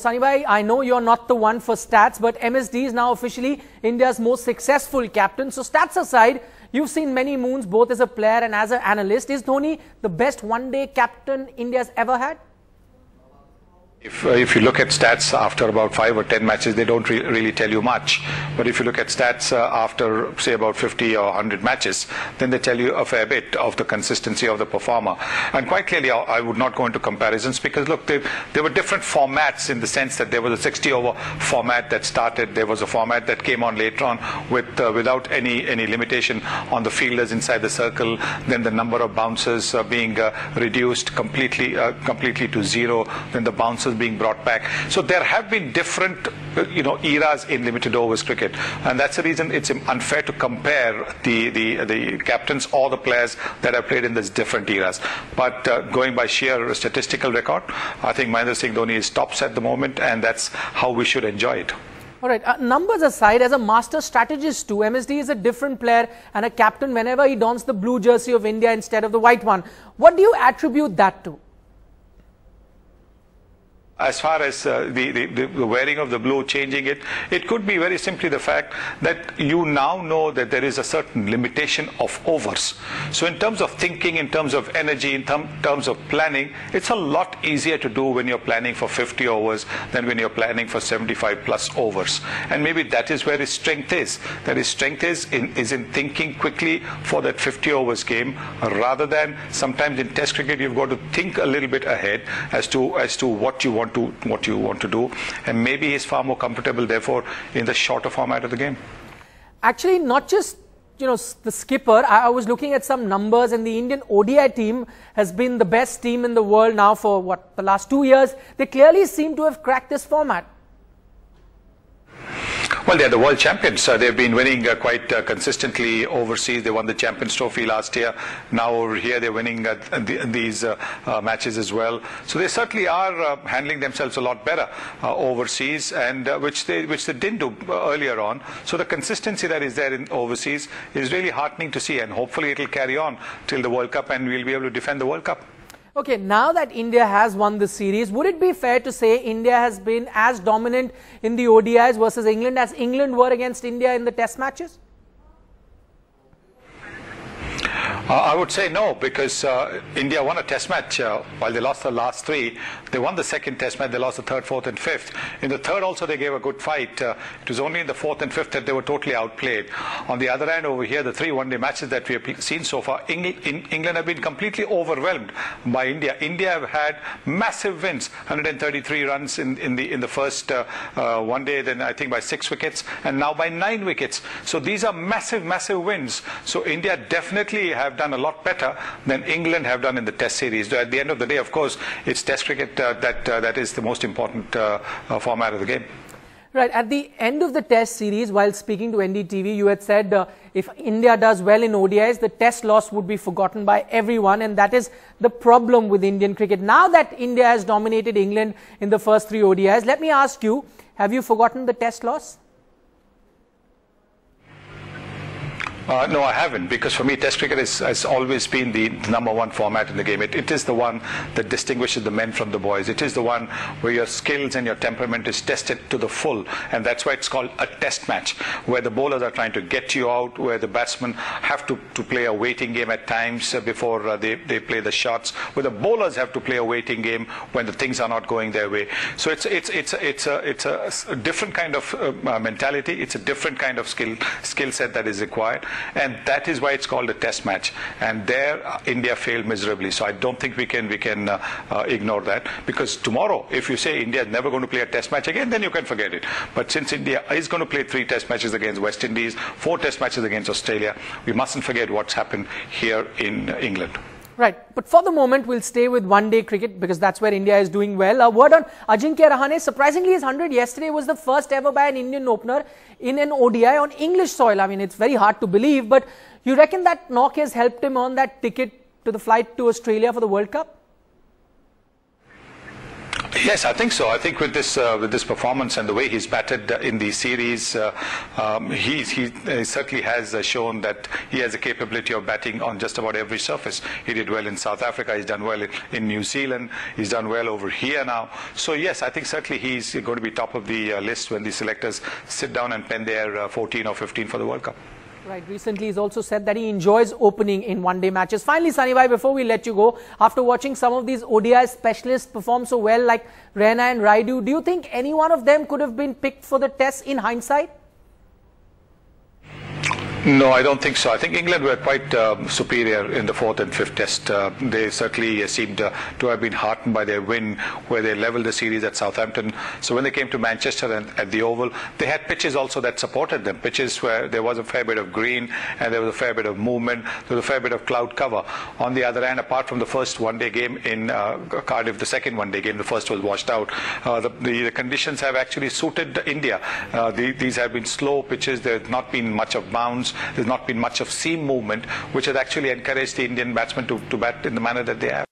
Sunny bhai, I know you're not the one for stats, but MSD is now officially India's most successful captain. So stats aside, you've seen many moons both as a player and as an analyst. Is Dhoni the best one-day captain India's ever had? If you look at stats after about 5 or 10 matches, they don't really tell you much. But if you look at stats after, say, about 50 or 100 matches, then they tell you a fair bit of the consistency of the performer. And quite clearly, I would not go into comparisons because, look, there were different formats in the sense that there was a 60-over format that started. There was a format that came on later on without any limitation on the fielders inside the circle. Then the number of bounces being reduced completely to zero. Then the bounces being brought back. So there have been different eras in limited overs cricket, and that's the reason it's unfair to compare the captains or the players that have played in these different eras. But going by sheer statistical record, I think Mahendra Singh Dhoni is tops at the moment, and that's how we should enjoy it. All right, numbers aside, as a master strategist too, MSD is a different player and a captain whenever he dons the blue jersey of India instead of the white one. What do you attribute that to? As far as the wearing of the blue, changing it, it could be very simply the fact that you now know that there is a certain limitation of overs. So in terms of thinking, in terms of energy, in terms of planning, it's a lot easier to do when you're planning for 50 overs than when you're planning for 75 plus overs. And maybe that is where his strength is. That his strength is in thinking quickly for that 50 overs game, rather than sometimes in Test cricket you've got to think a little bit ahead as to what you want to do, and maybe he's far more comfortable therefore in the shorter format of the game. Actually, not just the skipper. I was looking at some numbers, and the Indian ODI team has been the best team in the world now for the last 2 years. They clearly seem to have cracked this format. Well, they're the world champions. They've been winning quite consistently overseas. They won the Champions Trophy last year. Now over here, they're winning these matches as well. So they certainly are handling themselves a lot better overseas, and which they didn't do earlier on. So the consistency that is there in overseas is really heartening to see, and hopefully it'll carry on till the World Cup, and we'll be able to defend the World Cup. Okay, now that India has won the series, would it be fair to say India has been as dominant in the ODIs versus England as England were against India in the Test matches? I would say no, because India won a Test match while they lost the last 3. They won the second Test match. They lost the third, fourth, and fifth. In the third, also they gave a good fight. It was only in the fourth and fifth that they were totally outplayed. On the other hand, over here, the 3 one-day matches that we have seen so far, England have been completely overwhelmed by India. India have had massive wins, 133 runs in the first one day, then I think by 6 wickets, and now by 9 wickets. So these are massive wins. So India definitely have done a lot better than England have done in the Test series. At the end of the day, of course, it's Test cricket that is the most important format of the game. Right. At the end of the Test series, while speaking to NDTV, you had said if India does well in ODIs, the Test loss would be forgotten by everyone, and that is the problem with Indian cricket. Now that India has dominated England in the first 3 ODIs, let me ask you, have you forgotten the Test loss? No, I haven't, because for me Test cricket has always been the #1 format in the game. It is the one that distinguishes the men from the boys. It is the one where your skills and your temperament is tested to the full, and that's why it's called a Test match, where the bowlers are trying to get you out, where the batsmen have to play a waiting game at times before they play the shots, where the bowlers have to play a waiting game when the things are not going their way. So it's a different kind of mentality. It's a different kind of skill set that is required. And that is why it's called a Test match. And there, India failed miserably. So I don't think we can ignore that, because tomorrow, if you say India is never going to play a Test match again, then you can forget it. But since India is going to play 3 Test matches against West Indies, 4 Test matches against Australia, we mustn't forget what's happened here in England. Right, but for the moment we'll stay with one-day cricket because that's where India is doing well. A word on Ajinkya Rahane. Surprisingly, his 100 yesterday was the first ever by an Indian opener in an ODI on English soil. I mean, it's very hard to believe, but you reckon that knock has helped him earn that ticket to the flight to Australia for the World Cup? Yes, I think so. I think with this performance and the way he's batted in the series, he certainly has shown that he has the capability of batting on just about every surface. He did well in South Africa. He's done well in New Zealand. He's done well over here now. So yes, I think certainly he's going to be top of the list when the selectors sit down and pen their 14 or 15 for the World Cup. Right. Recently, he's also said that he enjoys opening in one-day matches. Finally, Sunny bhai, before we let you go, after watching some of these ODI specialists perform so well, like Raina and Raidu, do you think any one of them could have been picked for the test in hindsight? No, I don't think so. I think England were quite superior in the 4th and 5th test. They certainly seemed to have been heartened by their win where they levelled the series at Southampton. So when they came to Manchester and at the Oval, they had pitches also that supported them. Pitches where there was a fair bit of green and there was a fair bit of movement. There was a fair bit of cloud cover. On the other hand, apart from the first one-day game in Cardiff, the second one-day game, the first was washed out. The conditions have actually suited India. These have been slow pitches. There's not been much of bounce. There's not been much of seam movement, which has actually encouraged the Indian batsmen to bat in the manner that they have.